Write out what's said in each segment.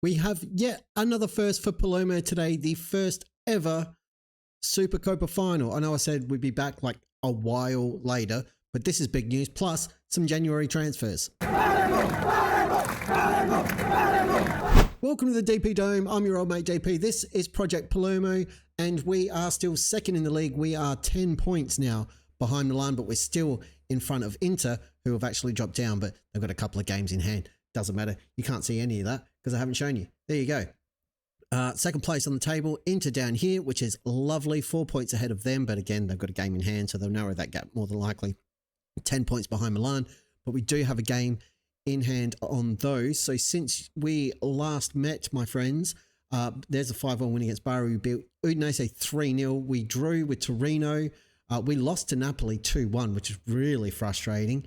We have yet another first for Palermo today, the first ever Supercoppa final. I know I said we'd be back like a while later, but this is big news, plus some January transfers. Welcome to the DP Dome. I'm your old mate DP. This is Project Palermo, and we are still second in the league. We are 10 points now behind Milan, but we're still in front of Inter, who have actually dropped down, but they've got a couple of games in hand. Doesn't matter. You can't see any of that because I haven't shown you. There you go. Second place on the table, Inter down here, which is lovely. 4 points ahead of them, but again, they've got a game in hand, so they'll narrow that gap more than likely. 10 points behind Milan, but we do have a game in hand on those. So since we last met, my friends, there's a 5-1 win against Bari. We beat Udinese 3-0. We drew with Torino. We lost to Napoli 2-1, which is really frustrating.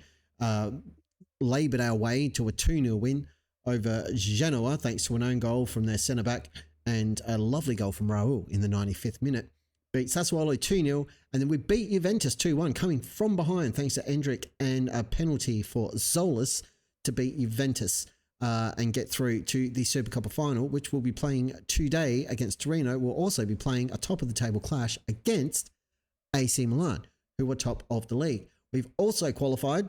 Laboured our way to a 2-0 win over Genoa, thanks to an own goal from their centre-back and a lovely goal from Raul in the 95th minute. Beat Sassuolo 2-0, and then we beat Juventus 2-1, coming from behind thanks to Endrick and a penalty for Zolas to beat Juventus and get through to the Supercoppa final, which we'll be playing today against Torino. We'll also be playing a top-of-the-table clash against AC Milan, who are top of the league. We've also qualified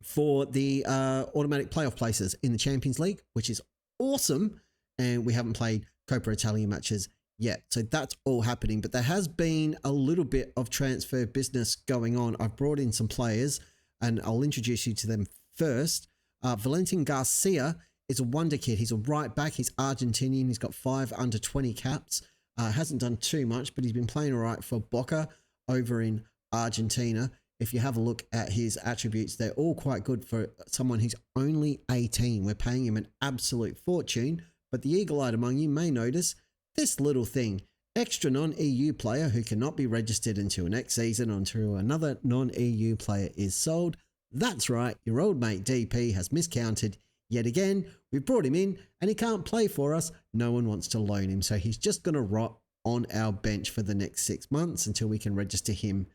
for the automatic playoff places in the Champions League, which is awesome, and we haven't played Coppa Italiana matches yet. So that's all happening, but there has been a little bit of transfer business going on. I've brought in some players, and I'll introduce you to them first. Valentin Garcia is a wonder kid. He's a right back. He's Argentinian. He's got 5 under-20 caps. Hasn't done too much, but he's been playing all right for Boca over in Argentina. If you have a look at his attributes, they're all quite good for someone who's only 18. We're paying him an absolute fortune, but the eagle-eyed among you may notice this little thing. Extra non-EU player who cannot be registered until next season until another non-EU player is sold. That's right, your old mate DP has miscounted yet again. We've brought him in and he can't play for us. No one wants to loan him, so he's just going to rot on our bench for the next 6 months until we can register him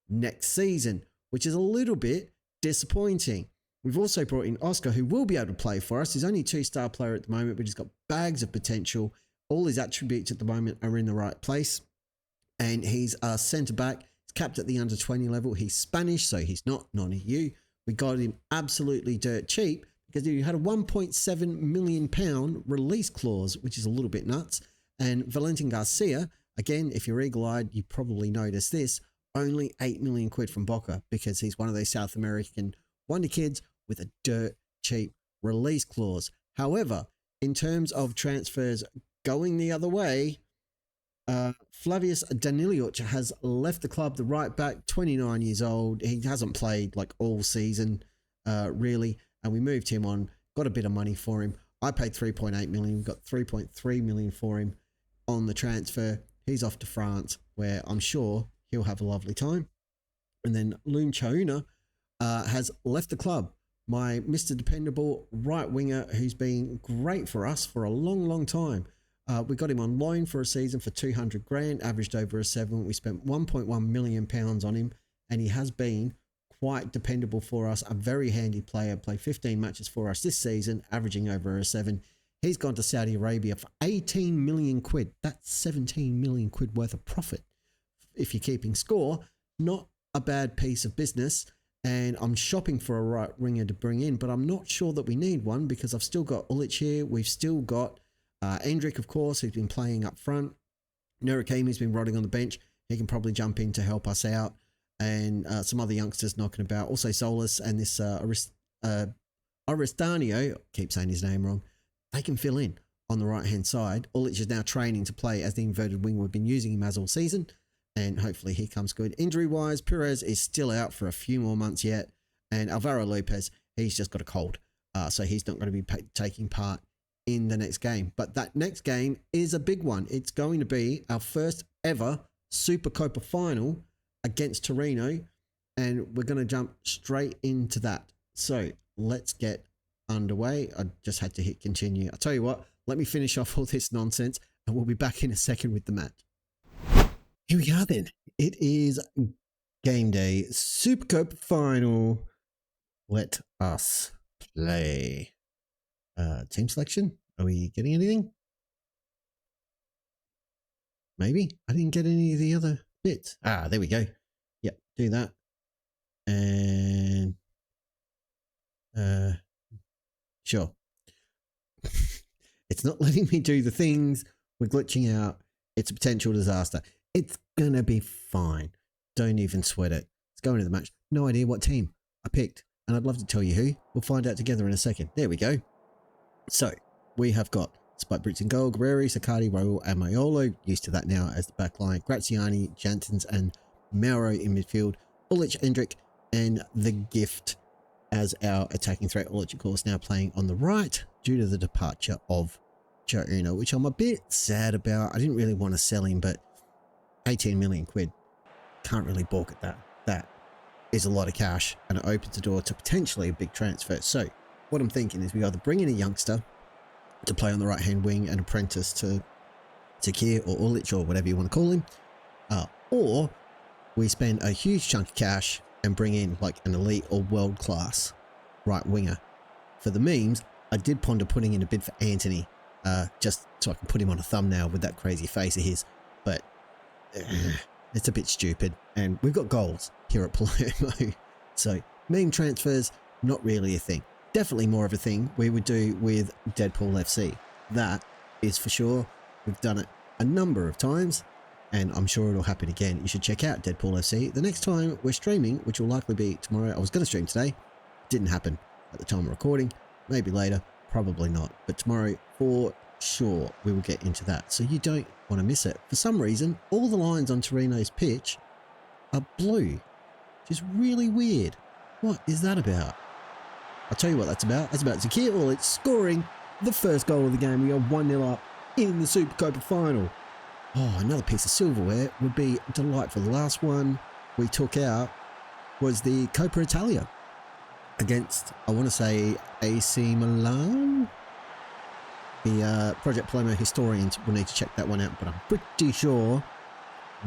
next season, which is a little bit disappointing. We've also brought in Oscar, who will be able to play for us. He's only a 2-star player at the moment, but he's got bags of potential. All his attributes at the moment are in the right place, and he's a centre-back. He's capped at the under-20 level. He's Spanish, so he's not non-EU. We got him absolutely dirt cheap because he had a £1.7 million release clause, which is a little bit nuts. And Valentin Garcia, again, if you're eagle-eyed, you probably noticed this, only 8 million quid from Boca because he's one of those South American wonder kids with a dirt cheap release clause. However, in terms of transfers going the other way, Flavius Daniliuc has left the club, the right back, 29 years old. He hasn't played like all season, really, and we moved him on, got a bit of money for him. I paid 3.8 million, we got 3.3 million for him on the transfer. He's off to France, where I'm sure he'll have a lovely time. And then Loom Chauna has left the club. My Mr. Dependable right winger, who's been great for us for a long, long time. We got him on loan for a season for 200 grand, averaged over a 7. We spent 1.1 million pounds on him, and he has been quite dependable for us. A very handy player. Played 15 matches for us this season, averaging over a 7. He's gone to Saudi Arabia for 18 million quid. That's 17 million quid worth of profit. If you're keeping score, not a bad piece of business. And I'm shopping for a right winger to bring in, but I'm not sure that we need one because I've still got Ulic here. We've still got Endrick, of course, who's been playing up front. Nerakimi's been rotting on the bench. He can probably jump in to help us out. And some other youngsters knocking about. Also Solis and this Aristanio, keep saying his name wrong, they can fill in on the right-hand side. Ulic is now training to play as the inverted wing. We've been using him as all season, and hopefully he comes good. Injury-wise, Perez is still out for a few more months yet, and Alvaro Lopez, he's just got a cold, so he's not going to be taking part in the next game. But that next game is a big one. It's going to be our first ever Supercoppa final against Torino, and we're going to jump straight into that. So let's get underway. I just had to hit continue. I'll tell you what, let me finish off all this nonsense and we'll be back in a second with the match. Here we are then. It is game day, Supercoppa final. Let us play. Team selection. Are we getting anything? Maybe. I didn't get any of the other bits. Ah, there we go. Yep, do that. And sure. It's not letting me do the things. We're glitching out. It's a potential disaster. It's gonna be fine. Don't even sweat it. Let's go into the match. No idea what team I picked, and I'd love to tell you who. We'll find out together in a second. There we go. So we have got Spike Brits in goal, Guerreri, Saccardi, Raul, and Maiolo. Used to that now as the back line. Graziani, Janssens, and Mauro in midfield. Ulic, Endrick, and the Gift as our attacking threat. Ulic, of course, now playing on the right due to the departure of Torino, which I'm a bit sad about. I didn't really want to sell him, but 18 million quid. Can't really balk at that. That is a lot of cash, and it opens the door to potentially a big transfer. So what I'm thinking is we either bring in a youngster to play on the right-hand wing, an apprentice to Kier or Ulic or whatever you want to call him, or we spend a huge chunk of cash and bring in like an elite or world-class right winger. For the memes, I did ponder putting in a bid for Anthony, just so I can put him on a thumbnail with that crazy face of his, but it's a bit stupid, and we've got goals here at Palermo. So meme transfers, not really a thing. Definitely more of a thing we would do with Deadpool FC. That is for sure. We've done it a number of times, and I'm sure it'll happen again. You should check out Deadpool FC the next time we're streaming, which will likely be tomorrow. I was going to stream today. Didn't happen at the time of recording. Maybe later. Probably not. But tomorrow, for sure, we will get into that. So you don't want to miss it. For some reason, all the lines on Torino's pitch are blue, which is really weird. What is that about? I'll tell you what that's about. That's about Zakir Ulic scoring the first goal of the game. We are 1-0 up in the Supercoppa final. Oh, another piece of silverware would be delightful. The last one we took out was the Coppa Italia against, I want to say, AC Milan. The Project Palermo historians will need to check that one out, but I'm pretty sure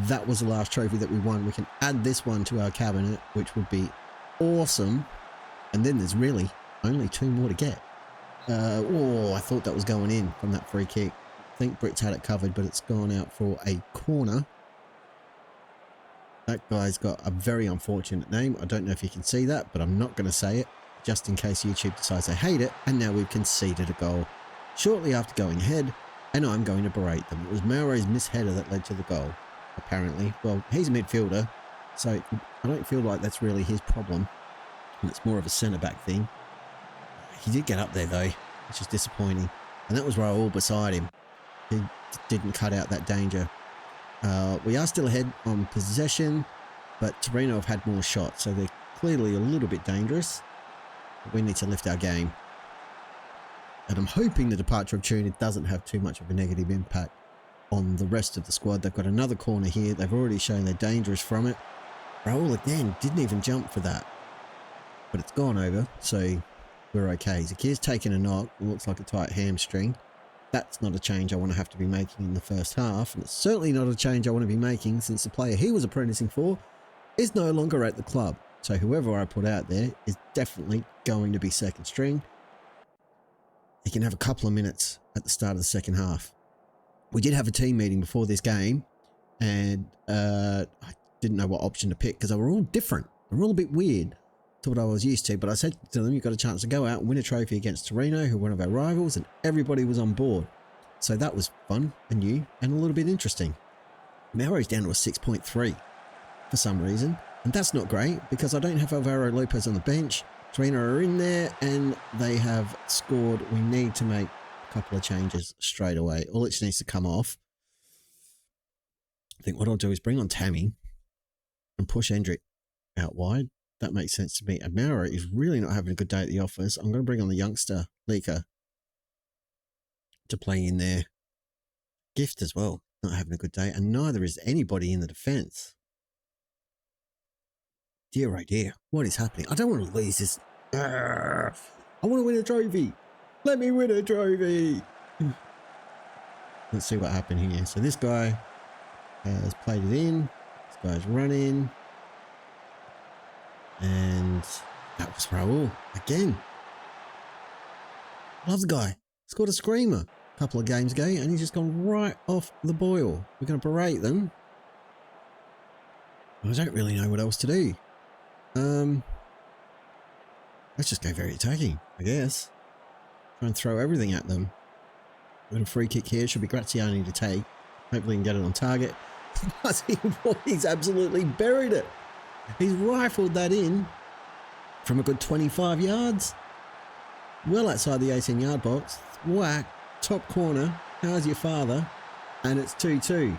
that was the last trophy that we won. We can add this one to our cabinet, which would be awesome. And then there's really only 2 more to get. Oh, I thought that was going in from that free kick. I think Brits had it covered, but it's gone out for a corner. That guy's got a very unfortunate name. I don't know if you can see that, but I'm not going to say it, just in case YouTube decides they hate it. And now we've conceded a goal shortly after going ahead, and I'm going to berate them. It was Mauro's misheader that led to the goal, apparently. Well, he's a midfielder, so I don't feel like that's really his problem. And it's more of a centre-back thing. He did get up there, though, which is disappointing. And that was Raul beside him. He didn't cut out that danger. We are still ahead on possession, but Torino have had more shots, so they're clearly a little bit dangerous. But we need to lift our game. And I'm hoping the departure of Tuna doesn't have too much of a negative impact on the rest of the squad. They've got another corner here. They've already shown they're dangerous from it. Raul, again, didn't even jump for that. But it's gone over, so we're okay. Zakir's taken a knock. It looks like a tight hamstring. That's not a change I want to have to be making in the first half. And it's certainly not a change I want to be making since the player he was apprenticing for is no longer at the club. So whoever I put out there is definitely going to be second string. He can have a couple of minutes at the start of the second half. We did have a team meeting before this game, and I didn't know what option to pick because they were all different. They were all a bit weird to what I was used to, but I said to them, you've got a chance to go out and win a trophy against Torino, who are one of our rivals, and everybody was on board. So that was fun and new and a little bit interesting. Mauro's down to a 6.3 for some reason, and that's not great because I don't have Alvaro Lopez on the bench. Torino are in there and they have scored. We need to make a couple of changes straight away. Ulic needs to come off. I think what I'll do is bring on Tammy and push Endrick out wide. That makes sense to me. And Mauro is really not having a good day at the office. I'm going to bring on the youngster, Lika, to play in there. Gift as well, not having a good day. And neither is anybody in the defence. Dear oh dear, what is happening? I don't want to lose this. I want to win a trophy. Let me win a trophy. Let's see what happened here. So this guy has played it in. This guy's running. And that was Raul again. Love the guy. Scored a screamer a couple of games ago, and he's just gone right off the boil. We're going to berate them. I don't really know what else to do. Let's just go very attacking, I guess. Try and throw everything at them. Little free kick here. Should be Graziani to take. Hopefully he can get it on target. He's absolutely buried it. He's rifled that in from a good 25 yards. Well outside the 18-yard box. Whack. Top corner. How's your father? And it's 2-2.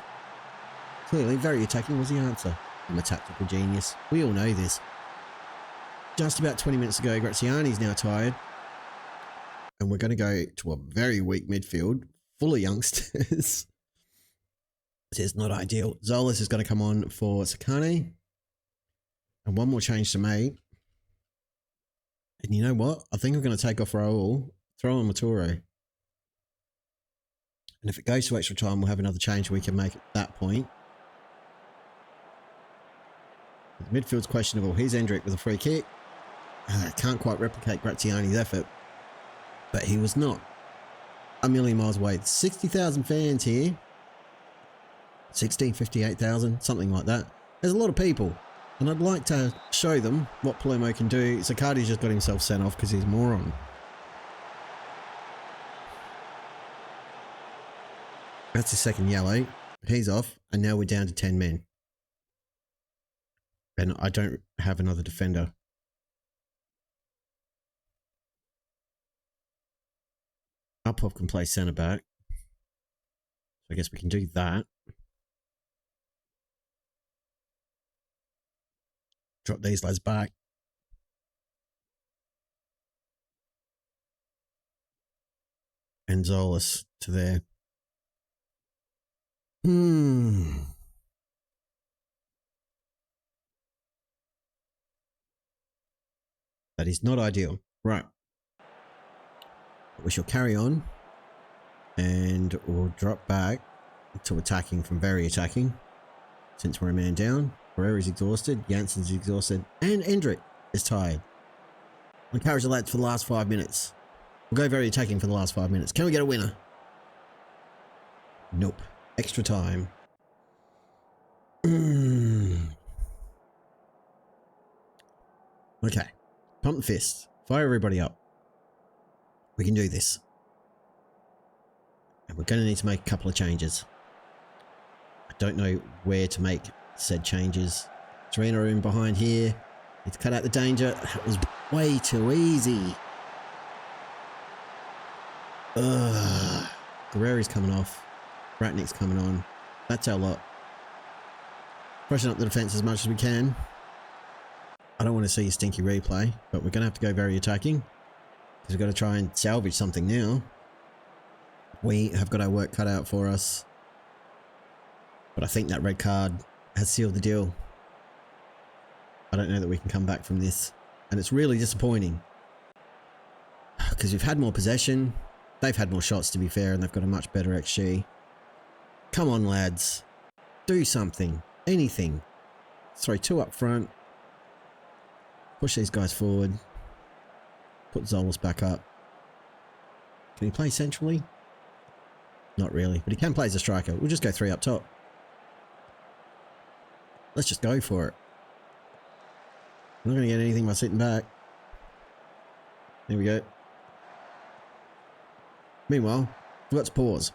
Clearly, very attacking was the answer. I'm a tactical genius. We all know this. Just about 20 minutes ago, Graziani's now tired. And we're going to go to a very weak midfield, full of youngsters. This is not ideal. Zolas is going to come on for Sakane. And one more change to make. And you know what? I think I'm going to take off Raul, throw on Maturo. And if it goes to extra time, we'll have another change we can make at that point. The midfield's questionable. Here's Endrick with a free kick. Can't quite replicate Graziani's effort. But he was not a million miles away. 60,000 fans here. 58,000, something like that. There's a lot of people. And I'd like to show them what Palermo can do. Zaccardi's just got himself sent off because he's a moron. That's his second yellow. He's off. And now we're down to 10 men. And I don't have another defender. Uphoff can play centre back. So I guess we can do that. Drop these lads back. And Zolas to there. That is not ideal. Right. We shall carry on. And we'll drop back to attacking from very attacking. Since we're a man down. Pereira's exhausted. Jansen's exhausted. And Endrick is tired. We'll encourage the lads for the last 5 minutes. We'll go very attacking for the last 5 minutes. Can we get a winner? Nope. Extra time. Okay. Pump the fist. Fire everybody up. We can do this. And we're going to need to make a couple of changes. I don't know where to make said changes. Torino in behind here. Need to cut out the danger. That was way too easy. Guerreri's coming off. Ratnick's coming on. That's our lot. Freshen up the defence as much as we can. I don't want to see a stinky replay, but we're going to have to go very attacking. Because we've got to try and salvage something now. We have got our work cut out for us. But I think that red card has sealed the deal. I don't know that we can come back from this. And it's really disappointing. Because we've had more possession. They've had more shots, to be fair, and they've got a much better XG. Come on, lads. Do something. Anything. Throw two up front. Push these guys forward. Put Zolas back up. Can he play centrally? Not really, but he can play as a striker. We'll just go three up top. Let's just go for it. I'm not going to get anything by sitting back. There we go. Meanwhile, let's pause.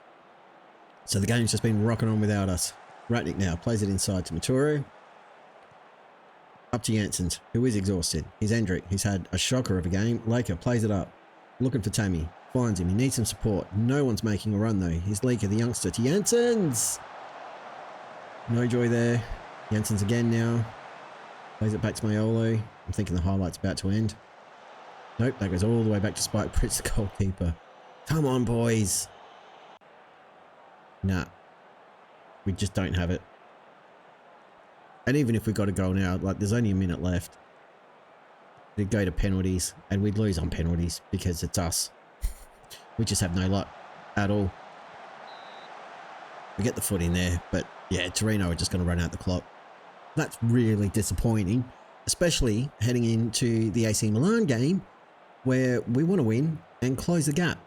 So the game's just been rocking on without us. Ratnick now plays it inside to Maturo. Up to Janssens, who is exhausted. He's Endrick. He's had a shocker of a game. Laker plays it up. Looking for Tammy. Finds him. He needs some support. No one's making a run though. Here's Laker, the youngster, to Janssens. No joy there. Janssens again now. Plays it back to Maiolo. I'm thinking the highlight's about to end. Nope, that goes all the way back to Spike Pritz, the goalkeeper. Come on, boys. Nah. We just don't have it. And even if we got a goal now, like there's only a minute left. We'd go to penalties and we'd lose on penalties because it's us. We just have no luck at all. We get the foot in there, but yeah, Torino are just going to run out the clock. That's really disappointing, especially heading into the AC Milan game where we want to win and close the gap.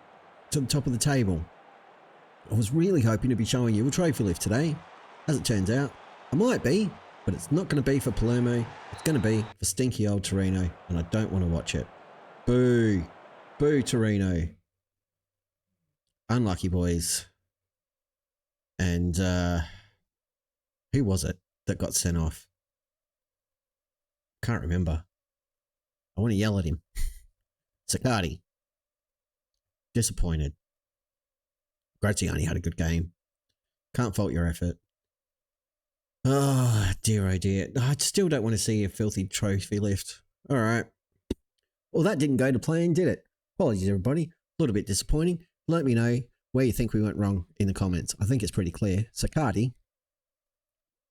to the top of the table. I was really hoping to be showing you a trophy lift today. As it turns out, I might be, but it's not going to be for Palermo. It's going to be for stinky old Torino, and I don't want to watch it. Boo. Boo, Torino. Unlucky boys. And who was it that got sent off? Can't remember. I want to yell at him. Saccardi. Disappointed. Graziani had a good game. Can't fault your effort. Oh dear. I still don't want to see a filthy trophy lift. All right. Well, that didn't go to plan, did it? Apologies, everybody. A little bit disappointing. Let me know where you think we went wrong in the comments. I think it's pretty clear. Saccardi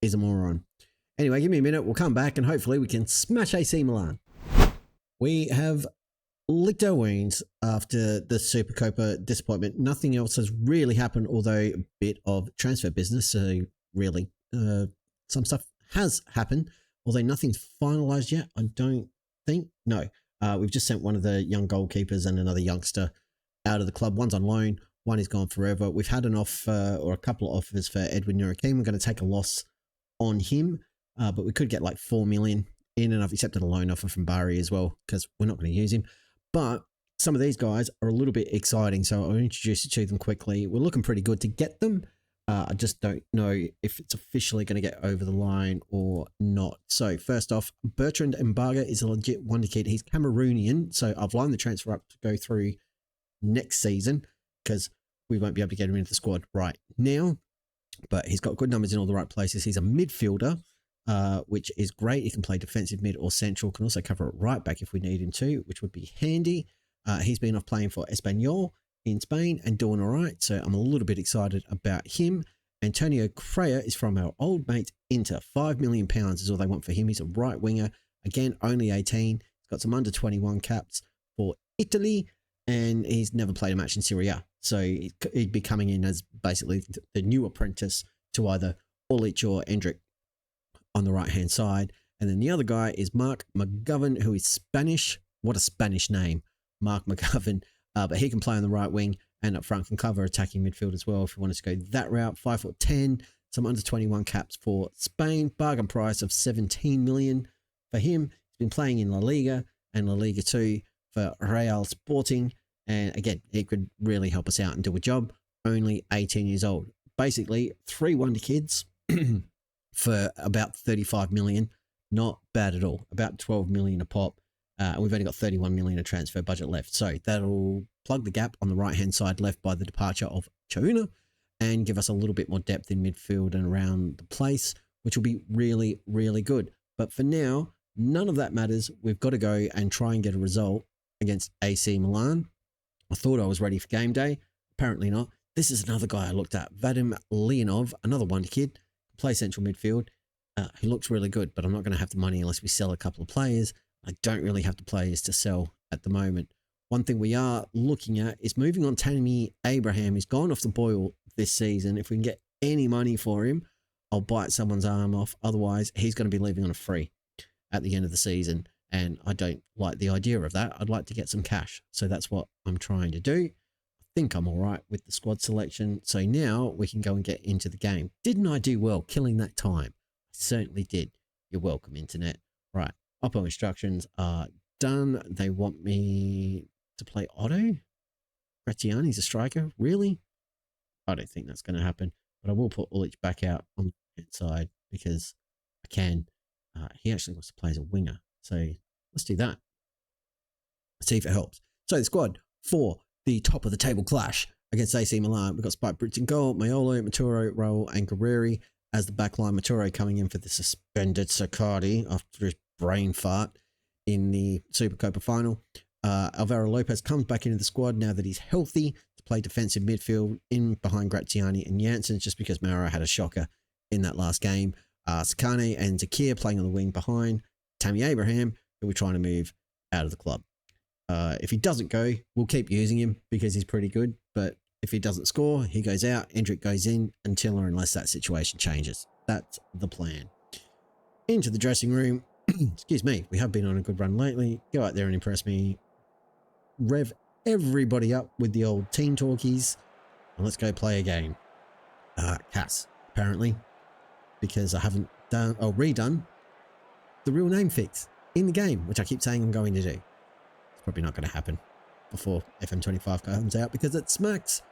is a moron. Anyway, give me a minute. We'll come back and hopefully we can smash AC Milan. We have licked our wounds after the Supercoppa disappointment. Nothing else has really happened, although a bit of transfer business. So really, some stuff has happened, although nothing's finalised yet. I don't think. No, we've just sent one of the young goalkeepers and another youngster out of the club. One's on loan. One is gone forever. We've had an offer or a couple of offers for Edwin Nurakim. We're going to take a loss on him, but we could get like 4 million in, and I've accepted a loan offer from Bari as well because we're not going to use him. But some of these guys are a little bit exciting, so I'll introduce you to them quickly. We're looking pretty good to get them. I just don't know if it's officially going to get over the line or not. So first off, Bertrand Mbaga is a legit wonder kid. He's Cameroonian, so I've lined the transfer up to go through next season because we won't be able to get him into the squad right now. But he's got good numbers in all the right places. He's a midfielder, which is great. He can play defensive mid or central. Can also cover it right back if we need him to, which would be handy. He's been off playing for Espanyol in Spain and doing all right. So I'm a little bit excited about him. Antonio Correa is from our old mate Inter. £5 million is all they want for him. He's a right winger. Again, only 18. He's got some under 21 caps for Italy. And he's never played a match in Serie A. So he'd be coming in as basically the new apprentice to either Ulic or Endrick on the right-hand side. And then the other guy is Mark McGovern, who is Spanish. What a Spanish name, Mark McGovern. But he can play on the right wing and up front can cover attacking midfield as well if you wanted to go that route. 5'10", some under 21 caps for Spain. Bargain price of 17 million for him. He's been playing in La Liga and La Liga 2 for Real Sporting. And again, he could really help us out and do a job. Only 18 years old. Basically, 3 wonder kids for about 35 million. Not bad at all. About 12 million a pop. And we've only got 31 million of transfer budget left. So that'll plug the gap on the right-hand side left by the departure of Chouna and give us a little bit more depth in midfield and around the place, which will be really, really good. But for now, none of that matters. We've got to go and try and get a result against AC Milan. I thought I was ready for game day. Apparently not. This is another guy I looked at. Vadim Leonov, another wonder kid, play central midfield. He looks really good, but I'm not going to have the money unless we sell a couple of players. I don't really have the players to sell at the moment. One thing we are looking at is moving on Tammy Abraham. He's gone off the boil this season. If we can get any money for him, I'll bite someone's arm off. Otherwise, he's going to be leaving on a free at the end of the season. And I don't like the idea of that. I'd like to get some cash. So that's what I'm trying to do. I think I'm all right with the squad selection. So now we can go and get into the game. Didn't I do well killing that time? I certainly did. You're welcome, Internet. Right. Oppo instructions are done. They want me to play Otto. Graziani's a striker. Really? I don't think that's going to happen. But I will put Ulic back out on the right side because I can. He actually wants to play as a winger. So let's do that. See if it helps. So the squad for the top of the table clash against AC Milan. We've got Spike Brits in goal, Maiolo, Maturo, Raul, and Guerreri as the backline. Maturo coming in for the suspended Saccardi after his brain fart in the Supercoppa final. Alvaro Lopez comes back into the squad now that he's healthy to play defensive midfield in behind Graziani and Janssen, just because Mauro had a shocker in that last game. Sakane and Zakir playing on the wing behind Tammy Abraham, who we're trying to move out of the club. If he doesn't go, we'll keep using him because he's pretty good. But if he doesn't score, he goes out. Endrick goes in until or unless that situation changes. That's the plan. Into the dressing room. Excuse me. We have been on a good run lately. Go out there and impress me. Rev everybody up with the old team talkies and let's go play a game. Cass, apparently, because I haven't redone the real name fix in the game, which I keep saying I'm going to do. It's probably not going to happen before FM25 comes out because it smacks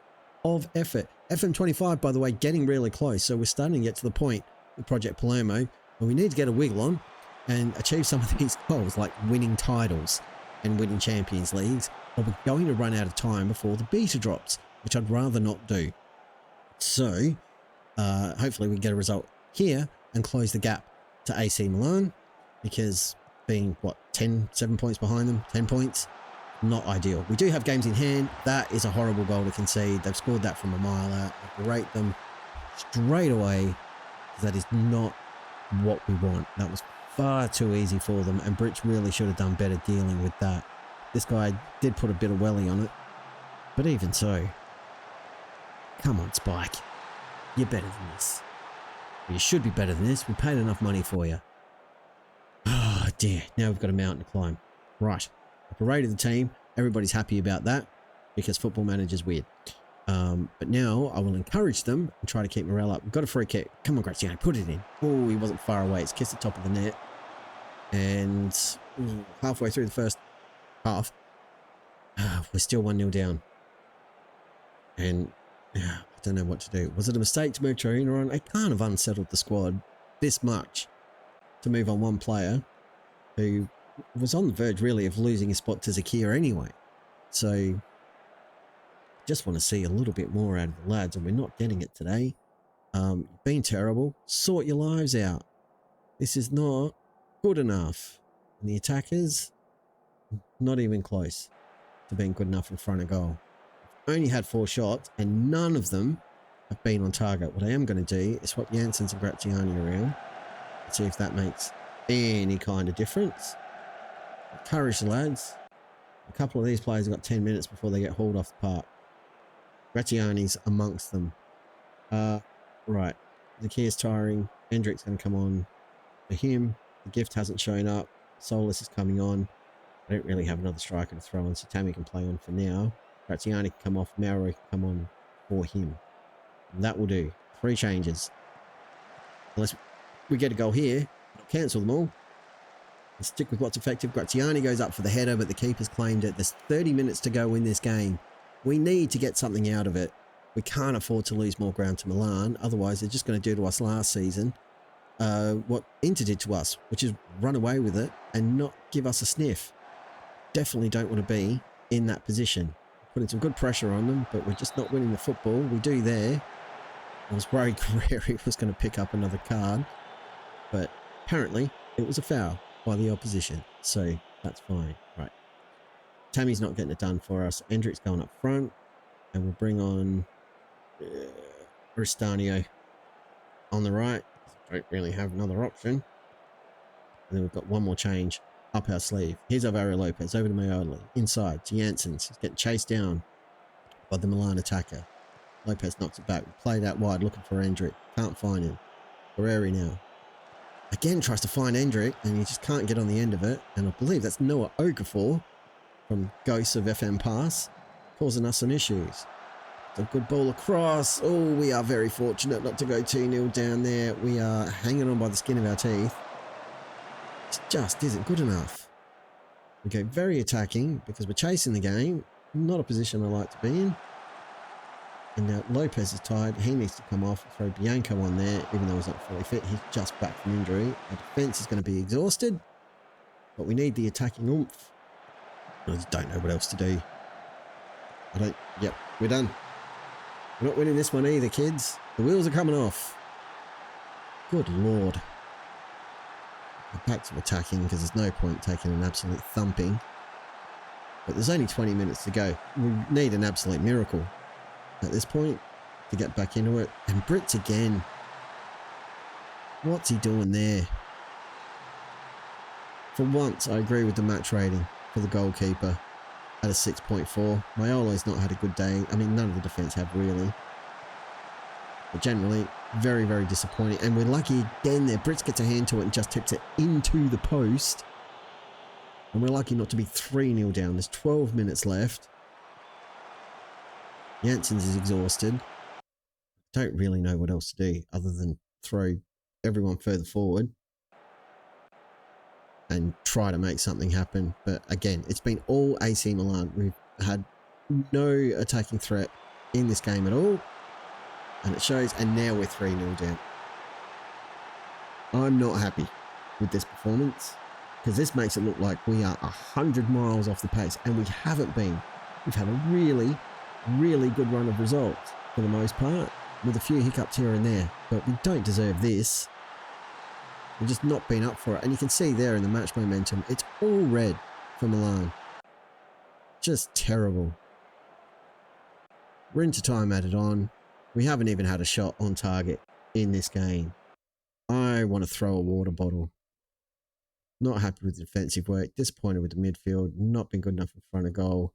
of effort. FM25, by the way, getting really close. So we're starting to get to the point with Project Palermo where we need to get a wiggle on and achieve some of these goals like winning titles and winning Champions Leagues, or we're going to run out of time before the beta drops, which I'd rather not do. So hopefully we can get a result here and close the gap to AC Milan, because being, what, 7 points behind them, 10 points, not ideal. We do have games in hand. That is a horrible goal to concede. They've scored that from a mile out. I berate them straight away. That is not what we want. That was far too easy for them, and Brits really should have done better dealing with that. This guy did put a bit of welly on it, but even so, come on, Spike. You're better than this. You should be better than this. We paid enough money for you. Oh dear, now we've got a mountain to climb. Right, I berated the team. Everybody's happy about that because Football Manager's weird. But now I will encourage them and try to keep morale up. We've got a free kick. Come on, Graziano, put it in. Oh, he wasn't far away. It's kissed the top of the net. And halfway through the first half, we're still 1-0 down. And I don't know what to do. Was it a mistake to move Torino on? I can't have unsettled the squad this much to move on one player who was on the verge, really, of losing his spot to Zakia anyway. So just want to see a little bit more out of the lads, and we're not getting it today. You've been terrible. Sort your lives out. This is not good enough. And the attackers, not even close to being good enough in front of goal. Only had 4 shots, and none of them have been on target. What I am going to do is swap Janssens and Graziani around and see if that makes any kind of difference. Encourage the lads. A couple of these players have got 10 minutes before they get hauled off the park. Graziani's amongst them. Right. Zakia's tiring. Hendrick's going to come on for him. The gift hasn't shown up. Solus is coming on. I don't really have another striker to throw on, so Tammy can play on for now. Graziani can come off. Mauro can come on for him. And that will do. 3 changes. Unless we get a goal here, cancel them all. And stick with what's effective. Graziani goes up for the header, but the keeper's claimed it. There's 30 minutes to go in this game. We need to get something out of it. We can't afford to lose more ground to Milan. Otherwise, they're just going to do to us last season what Inter did to us, which is run away with it and not give us a sniff. Definitely don't want to be in that position. Putting some good pressure on them, but we're just not winning the football. We do there. I was worried Guerrero was going to pick up another card, but apparently it was a foul by the opposition, so that's fine. Right. Tammy's not getting it done for us. Hendrick's going up front, and we'll bring on Ristanio on the right. Don't really have another option. And then we've got one more change up our sleeve. Here's Alvaro Lopez over to Maioli. Inside to Janssens. He's getting chased down by the Milan attacker. Lopez knocks it back. We played out wide looking for Hendrick. Can't find him. Guerrero now. Again tries to find Hendrick, and he just can't get on the end of it. And I believe that's Noah Okafor from Ghosts of FM Pass, causing us some issues. It's a good ball across. Oh, we are very fortunate not to go 2-0 down there. We are hanging on by the skin of our teeth. It just isn't good enough. We go very attacking because we're chasing the game. Not a position I like to be in. And now Lopez is tired. He needs to come off. Throw Bianco on there, even though he's not fully fit. He's just back from injury. Our defence is going to be exhausted. But we need the attacking oomph. I just don't know what else to do. Yep, we're done. We're not winning this one either, kids. The wheels are coming off. Good Lord. Back to attacking because there's no point taking an absolute thumping. But there's only 20 minutes to go. We need an absolute miracle at this point to get back into it. And Brits again. What's he doing there? For once, I agree with the match rating for the goalkeeper at a 6.4. Maiolo's not had a good day. I mean, none of the defence have really. But generally, very, very disappointing. And we're lucky again there. Brits gets a hand to it and just tips it into the post. And we're lucky not to be 3-0 down. There's 12 minutes left. Janssens is exhausted. Don't really know what else to do other than throw everyone further forward and try to make something happen. But again, it's been all AC Milan. We've had no attacking threat in this game at all. And it shows, and now we're 3-0 down. I'm not happy with this performance because this makes it look like we are 100 miles off the pace, and we haven't been. We've had a really, really good run of results for the most part, with a few hiccups here and there, but we don't deserve this. We've just not been up for it. And you can see there in the match momentum, it's all red for Milan. Just terrible. We're into time added on. We haven't even had a shot on target in this game. I want to throw a water bottle. Not happy with the defensive work. Disappointed with the midfield. Not been good enough in front of goal.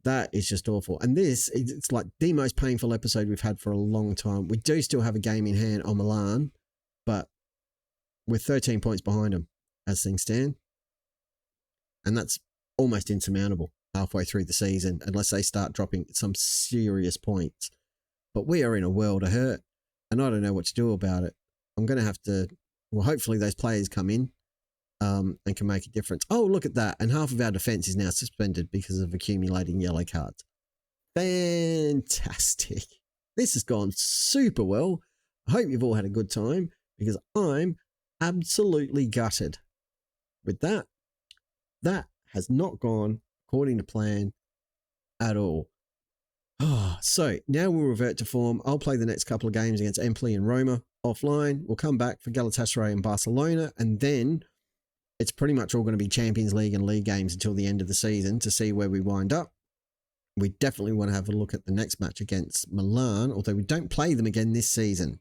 That is just awful. And this, it's like the most painful episode we've had for a long time. We do still have a game in hand on Milan, but we're 13 points behind them as things stand. And that's almost insurmountable halfway through the season, unless they start dropping some serious points. But we are in a world of hurt, and I don't know what to do about it. I'm going to have to, well, hopefully those players come in and can make a difference. Oh, look at that. And half of our defence is now suspended because of accumulating yellow cards. Fantastic. This has gone super well. I hope you've all had a good time, because I'm absolutely gutted with that. That has not gone according to plan at all. So now we'll revert to form. I'll play the next couple of games against Empoli and Roma offline. We'll come back for Galatasaray and Barcelona, and then it's pretty much all going to be Champions League and league games until the end of the season to see where we wind up. We definitely want to have a look at the next match against Milan, although we don't play them again this season.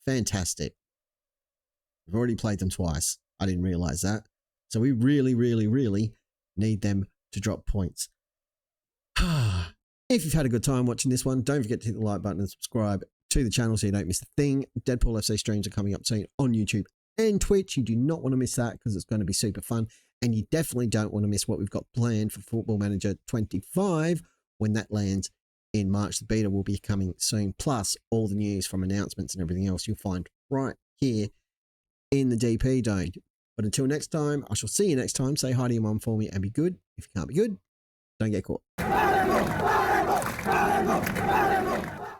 Fantastic. We've already played them twice. I didn't realise that. So we really, really, really need them to drop points. If you've had a good time watching this one, don't forget to hit the like button and subscribe to the channel so you don't miss a thing. Deadpool FC streams are coming up soon on YouTube and Twitch. You do not want to miss that because it's going to be super fun. And you definitely don't want to miss what we've got planned for Football Manager 25 when that lands in March. The beta will be coming soon, plus all the news from announcements and everything else you'll find right here in the DP Dome. But until next time, I shall see you next time. Say hi to your mum for me and be good. If you can't be good, don't get caught.